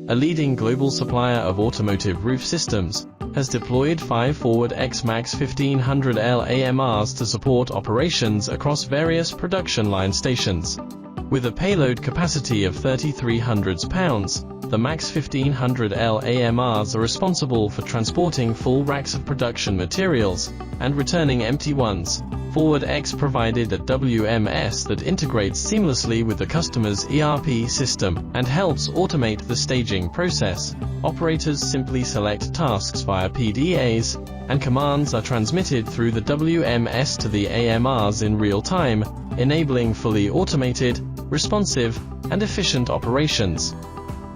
a leading global supplier of automotive roof systems, has deployed 5 ForwardX MAX-1500L AMRs to support operations across various production line stations. With a payload capacity of 3,300 pounds, the MAX-1500L AMRs are responsible for transporting full racks of production materials and returning empty ones. ForwardX provided a WMS that integrates seamlessly with the customer's ERP system and helps automate the staging process. Operators simply select tasks via PDAs, and commands are transmitted through the WMS to the AMRs in real time, enabling fully automated, responsive, and efficient operations.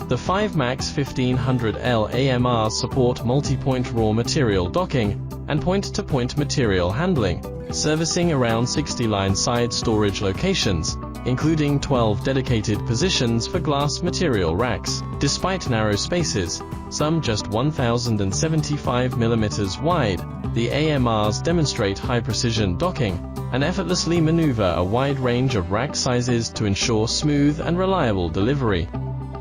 The 5 MAX-1500L AMRs support multi-point raw material docking and point-to-point material handling, servicing around 60 line-side storage locations, including 12 dedicated positions for glass material racks. Despite narrow spaces, some just 1,075 mm wide, the AMRs demonstrate high-precision docking and effortlessly maneuver a wide range of rack sizes to ensure smooth and reliable delivery.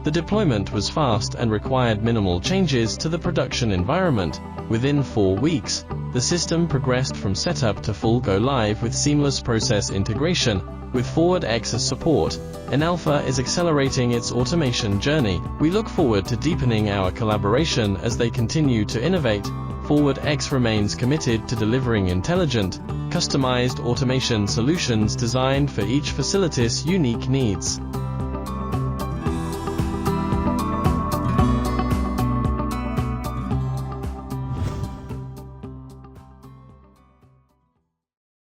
The deployment was fast and required minimal changes to the production environment. Within 4 weeks, the system progressed from setup to full go-live with seamless process integration. With ForwardX's support, Enalpha is accelerating its automation journey. We look forward to deepening our collaboration as they continue to innovate. ForwardX remains committed to delivering intelligent, customized automation solutions designed for each facility's unique needs.